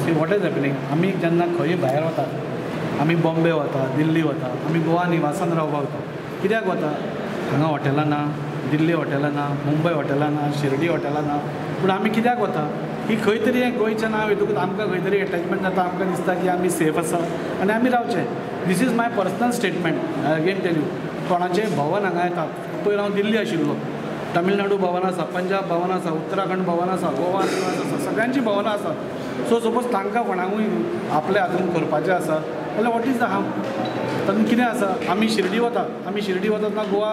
See what is happening. आमी जेन्ना खंय भायर वतात, आमी बॉम्बे वता, दिल्ली वता, आमी गोवा निवासान रावपाक वता. कित्याक वता? हांगा हॉटेलां ना, दिल्ली हॉटेलां ना, मुंबय हॉटेलां ना, शिर्डी हॉटेलां ना. पूण आमी कित्याक वता? की खंय तरी हें गोंयचें नांव येतकूच आमकां खंय तरी एटॅचमेंट जाता, आमकां दिसता की आमी सेफ आसा आनी आमी रावचें. This is my personal statement. Again tell you, कोणाचें भवन हांगा येतात. पयर हांव दिल्ली आशिल्लो, तमिळनाडू भवन आसा, पंजाब भवन आसा, उत्तराखंड भवन आसा, गोवा निवास आसा, सगळ्यांची भवनां आसात. सो सपोज तांकां कोणाकूय आपल्या हातून करपाचें आसा जाल्यार वॉट इज द हार्म? तातूंत कितें आसा? आमी शिर्डी वता, आमी शिर्डी वता तेन्ना गोवा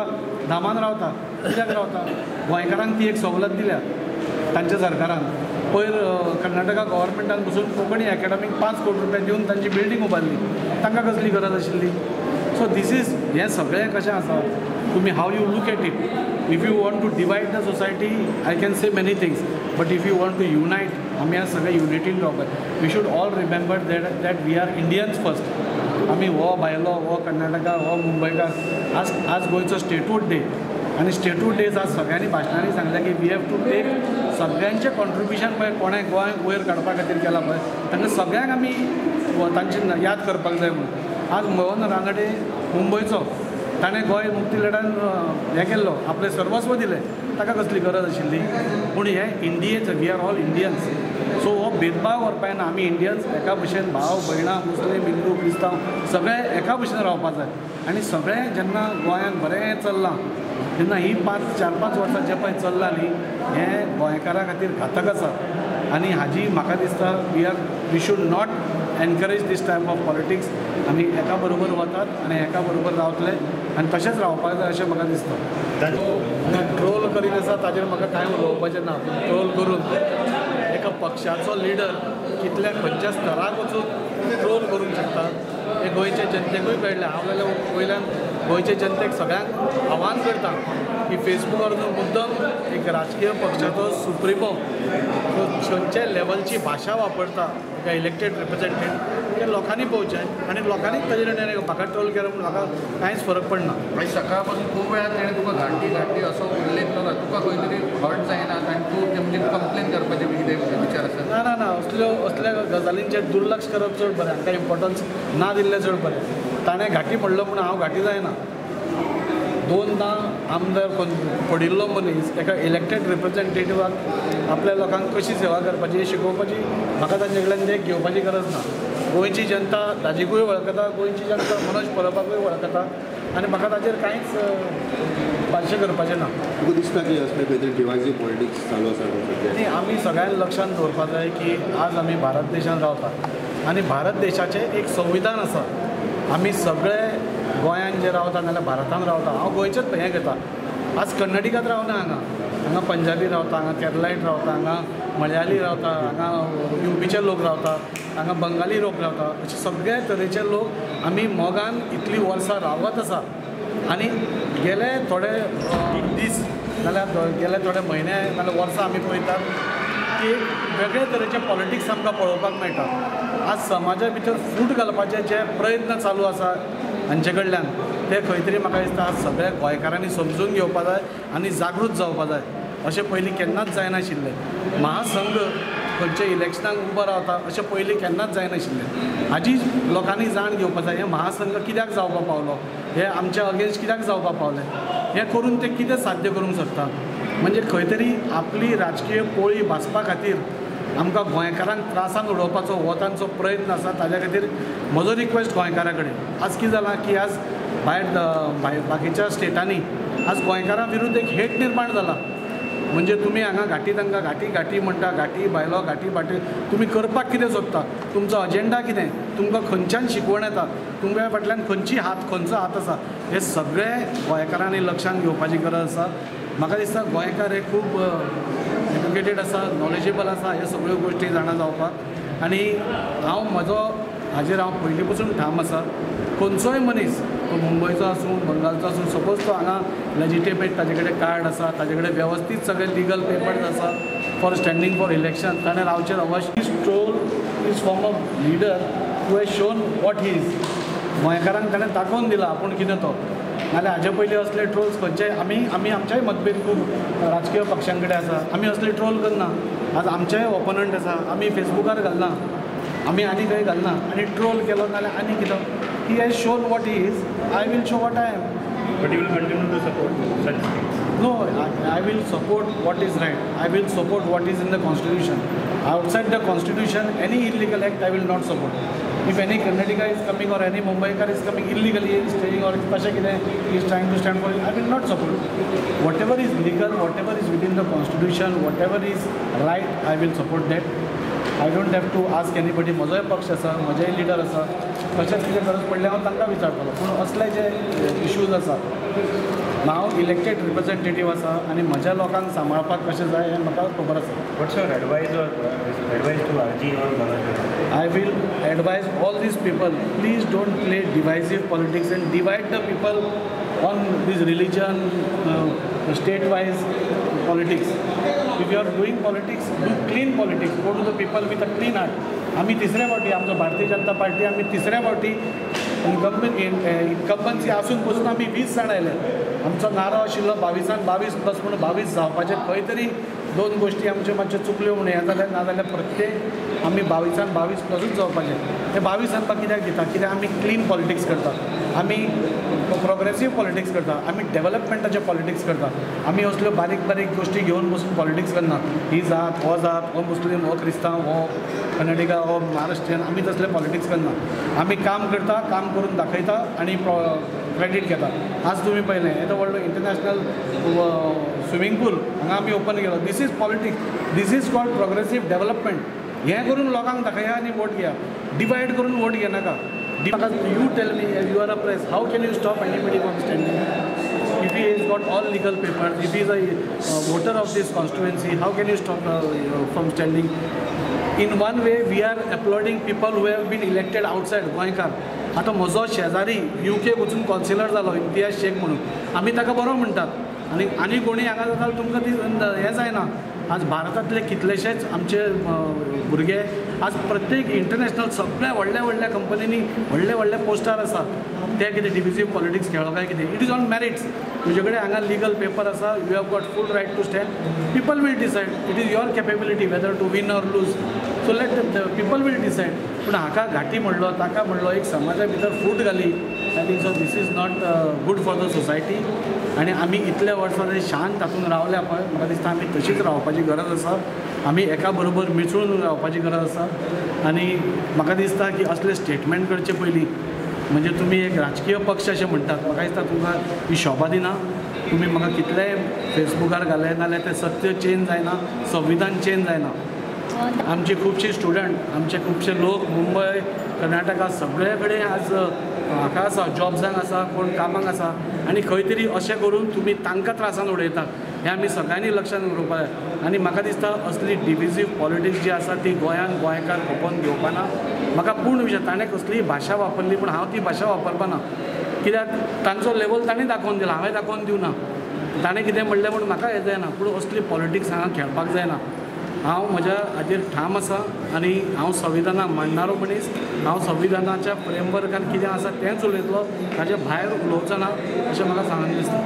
धामान रावता. कित्याक रावता? गोंयकारांक ती एक सवलत दिल्या तांच्या सरकारान. पयर कर्नाटका गव्हर्मेंटान बसून कोंकणी अकॅडमीक 5 कोटी रुपया दिवन तांची बिल्डींग उबारली. तांकां कसली गरज आशिल्ली? सो दीस इज हें सगळें कशें आसा, तुमी how you look at it. If you want to divide the society I can say many things, but if you want to unite, आमी आज सगळे युनिटीन रावपाक. We should all remember that we are Indians first. आमी हो भायलो, हो कर्नाटका, हो मुंबयकार. आज गोंयचो स्टेटूट डे आनी स्टेटूट डेज आज सगळ्यांनी भाशणांनी सांगलें की वी हॅव टू टेक सगळ्यांचें कॉन्ट्रिब्युशन पळय कोणें गोंय वयर काडपा खातीर केलां पळय तांकां सगळ्यांक आमी तांची याद करपाक जाय म्हणून. आज मोहन रानडे मुंबयचो, ताणें गोंय मुक्ती लढान हें केल्लो, आपलें सर्वस्व दिलें. ताका कसली गरज आशिल्ली? पूण हे इंडियेचो, we are all Indians. So हो भेदभाव करपा जायना. आमी इंडियन्स एका भशेन भाव भयणां, मुस्लीम, हिंदू, क्रिस्तांव सगळे एका भशेन रावपाक जाय. आनी सगळें जेन्ना गोंयांत बरें चल्लां, तेन्ना ही 4-5 वर्सां जें पळय चल्लां न्ही, हें गोंयकारां खातीर घातक आसा. आनी हाजी म्हाका दिसता we should not encourage this type of politics. आमी एका बरोबर वतात आनी एका बरोबर रावतले आनी तशेंच रावपाक जाय अशें म्हाका दिसता. ट्रोल करीत आसा ताजेर म्हाका कांय उलोवपाचें ना. ट्रोल करून एका पक्षाचो लिडर कितल्या खंयच्या स्तराक वचून ट्रोल करूंक शकता हें गोंयच्या जनतेकूय कळ्ळें. हांव जाल्यार वयल्यान गोंयचे जनतेक सगळ्यांक आव्हान करता की फेसबुकार वचून मुद्दम एक राजकीय पक्षाचो सुप्रिमो खंयच्या लेवलची भाशा वापरता एका इलेक्टेड रिप्रेझेंटेटिव्ह तें लोकांनी पळोवचें आनी लोकांनीच ताजे निर्णय. म्हाका ट्रोल केलो पूण म्हाका कांयच फरक पडना. आयज सकाळ पासून खूब वेळार तेणें तुका घांटी असो उल्लेख केलो. तुका खंय तरी हर्ट जायना आनी तूं म्हणजे कंप्लेन करपाचें कितें विचार आसा? ना असल्या गजालींचेर दुर्लक्ष करप चड बरें. हांकां इम्पॉर्टन्स ना दिल्लें चड बरें. ताणें घाटी म्हणलो पूण हांव घाटी जायना. 2दा आमदार पडिल्लो मनीस एका इलेक्टेड रिप्रेझेंटेटिव्हाक आपल्या लोकांक कशी सेवा करपाची शिकोवपाची म्हाका तांचे कडल्यान देख घेवपाची गरज ना. गोंयची जनता ताजीकूय वळखता, गोंयची जनता मनोज परबाकूय वळखता आनी म्हाका ताचेर कांयच भाश्य करपाचें ना. तुका दिसता की असलें खंय तरी डिवायसीव पॉलिटिक्स चालू आसा? आनी आमी सगळ्यांनी लक्षांत दवरपाक जाय की आज आमी भारत देशांत रावतात आनी भारत देशाचें एक संविधान आसा. आमी सगळे गोंयांत जे रावता नाजाल्यार भारतांत रावता. हांव गोंयचेंच हें घेता. आज कन्नडिकात रावना हांगा पंजाबी रावता, हांगा केरलायट रावता, हांगा मलयाली रावता, हांगा युपीचे लोक रावता, हांगा बंगाली लोक रावता. अशे सगळे तरेचे लोक आमी मोगान इतलीं वर्सां रावत आसा. आनी गेले थोडे दीस नाजाल्यार गेले थोडे म्हयने नाजाल्यार वर्सां आमी पळयतात की वेगळे तरेचे पॉलिटिक्स आमकां पळोवपाक मेळटा. आज समाजा भितर फूट घालपाचे जे प्रयत्न चालू आसा हांचे कडल्यान ते खंय तरी म्हाका दिसता आज सगळ्या गोंयकारांनी समजून घेवपाक जाय आनी जागृत जावपाक जाय. अशें पयलीं केन्नाच जायनाशिल्लें. महासंघ खंयच्या इलेक्शनाक उबो रावता अशें पयलीं केन्नाच जायनाशिल्लें. हाजी लोकांनी जाण घेवपाक जाय. हें महासंघ कित्याक जावपाक पावलो, हें आमच्या अगेन्स्ट कित्याक जावपाक पावलें, हें करून ते कितें साध्य करूंक शकता. म्हणजे खंय तरी आपली राजकीय पोळी भाजपा खातीर आमकां गोंयकारांक त्रासान उडोवपाचो हो तांचो प्रयत्न आसा. ताज्या खातीर म्हजो रिक्वेस्ट गोंयकारां कडेन आज कितें जालां की आज भायर बाकीच्या स्टेटांनी आज गोंयकारां विरुद्ध एक हेट निर्माण जाला. म्हणजे तुमी हांगा घाटी तांकां घाटी म्हणटा, घाटी भायलो घाटी भाटी. तुमी करपाक कितें सोदता, तुमचो अजेंडा कितें, तुमकां खंयच्यान शिकवण येता, तुमच्या फाटल्यान खंयचो हात आसा, हे सगळे गोंयकारांनी लक्षांत घेवपाची गरज आसा. म्हाका दिसता गोंयकार हे खूब एज्युकेटेड आसा, नॉलेजेबल आसा, हे सगळ्यो गोश्टी जाणा जावपाक. आनी हाजेर हांव पयलीं पसून ठाम आसा. खंयचोय मनीस तो मुंबयचो आसूं, बंगालचो आसूं, सपोज तो हांगा लेजिटिमेट ताजे कडेन कार्ड आसा, ताजे कडेन वेवस्थीत सगळे लिगल पेपर्स आसा फॉर स्टँडींग फॉर इलेक्शन, ताणें रावचें अवश्य. Troll is form of leader who has shown what he is. गोंयकारांक ताणें दाखोवन दिला आपूण कितें तो. नाजाल्यार हाजे पयलीं असले ट्रोल्स खंयचे आमी आमचेय मतभेद खूब राजकीय पक्षां कडेन आसा. आमी असले ट्रोल करना. आज आमचेय ओपोनंट आसा, आमी फेसबुकार घालना. आमी आनी खंय घालना आनी ट्रोल केलो नाल्यार आनी कितें he has shown what he is I will show what I am But you will continue to support such things. No, I will support what is right. I will support what is in the constitution. Outside the constitution, any illegal act I will not support. If any Karnataka is coming or any Mumbaikar is coming illegally, staying or he is trying to stand for it, I will not support. Whatever is legal, whatever is within the constitution, whatever is right, I will support that. I don't have to ask anybody. म्हजोय पक्ष आसा, म्हजेय leader आसा, तशेंच कितें गरज पडल्यार हांव तांकां विचारतलो. पूण असले जे इश्यूज आसा, हांव इलेक्टेड रिप्रेझेंटेटीव आसा आनी म्हज्या लोकांक सांबाळपाक कशें जाय हें म्हाका खबर आसा. What's your advice to RG or Balaji? I will advise all these people, please don't play divisive politics and divide the people on this religion, state-wise politics. If you are doing politics, do clean politics. Go to the people with a clean heart. आम्ही तिसऱ्या फावटी आमचो Bharatiya Janata party आम्ही तिसऱ्या फावटी incumbency आसून पसून आम्ही 20 जाण आयले. आमचो नारो आशिल्लो 22 प्लस म्हणून 22 जावपाचे. खंय तरी दोन गोष्टी आमच्यो मातश्यो चुकल्यो म्हणून हें जाल्यार नाजाल्यार प्रत्येक आमी 22 प्लसूच जावपाचे. ते 22 आमकां कित्याक दिता? कित्याक आमी क्लीन पॉलिटिक्स करता, आमी प्रोग्रेसीव पॉलिटिक्स करता, आमी डेव्हलपमेंटाचे पॉलिटिक्स करता. आमी असल्यो बारीक बारीक गोश्टी घेवन बसून पॉलिटिक्स करना. ही जात, हो मुस्लीम, हो क्रिस्तांव, हो कर्नाटका, हो महाराष्ट्रीयन, आमी तसले पॉलिटिक्स करना. आमी काम करता, काम करून दाखयता आनी क्रेडीट घेता. आज तुमी पळयलें येदो व्हडलो इंटरनॅशनल स्विमींग पूल हांगा आमी ओपन केलो. This is politics, this is called progressive development. हें करून लोकांक दाखया आनी वोट घेया. डिवायड करून वोट घेनाका. You tell me, you are a press, how can you stop anybody from standing? If he has got all legal papers, if he is a voter of this constituency, how can you stop from standing? In one way, we are applauding people who have been elected outside, गोंयकार. आता म्हजो शेजारी UK वचून concealer जालो, इम्तियाज शेख म्हणून. आमी ताका बरो म्हणटात आनी कोणी हांगा जाता तुमकां ती हें जायना. आज भारतांतले कितलेशेच आमचे भुरगे आज प्रत्येक इंटरनॅशनल सगळ्या व्हडल्या कंपनींनी व्हडले पोस्टार आसा. ते कितें डिविजीव पॉलिटिक्स खेळो काय कितें? It is on merits. तुजे कडेन हांगा लिगल पेपर आसा, you have got full right to stand. People will decide. It is your capability whether to win or lose. So let the people will decide. पूण हाका घाटी म्हणलो, ताका म्हणलो, एक समाजा भितर फूट घाली. I think so this is not good for the society. आनी आमी इतले वर्सां शांत तातूंत रावल्या पळय, म्हाका दिसता आमी तशीच रावपाची गरज आसा. आमी एका बरोबर मिसळून रावपाची गरज आसा. आनी म्हाका दिसता की असले स्टेटमेंट करचे पयलीं म्हणजे तुमी एक राजकीय पक्ष अशें म्हणटात, म्हाका दिसता तुमकां ही शोभा दिना. तुमी म्हाका कितलेय फेसबुकार घाले नाल्यार तें सत्य चेंज जायना, संविधान चेंज जायना. आमचे खुबशे स्टुडंट, आमचे खुबशे लोक मुंबय, कर्नाटका सगळे कडेन आज हाका आसा, जॉब्सांक आसा, कोण कामाक आसा. आनी खंय तरी अशें करून तुमी तांकां त्रासान उडयतात. हें आमी सगळ्यांनी लक्षांत दवरपा जाय. आनी म्हाका दिसता असली डिविजीव पॉलिटिक्स जी आसा ती गोंयान गोंयकार खपोवन घेवपाना. म्हाका पूर्ण विशय ताणें कसलीय भाशा वापरली पूण हांव ती भाशा वापरपाना. कित्याक तांचो लेवल ताणें दाखोवन दिला, हांवें दाखोवन दिवना. ताणें कितें म्हणलें म्हणून म्हाका हें जायना. पूण असली पॉलिटिक्स हांगा खेळपाक जायना. हांव म्हज्या हाचेर ठाम आसा आनी हांव संविधानाक मानणारो मनीस. हांव संविधानाच्या फ्रेमवर्कान कितें आसा तेंच उलयतलो, ताचे भायर उलोवचो ना अशें म्हाका सांगून दिसता.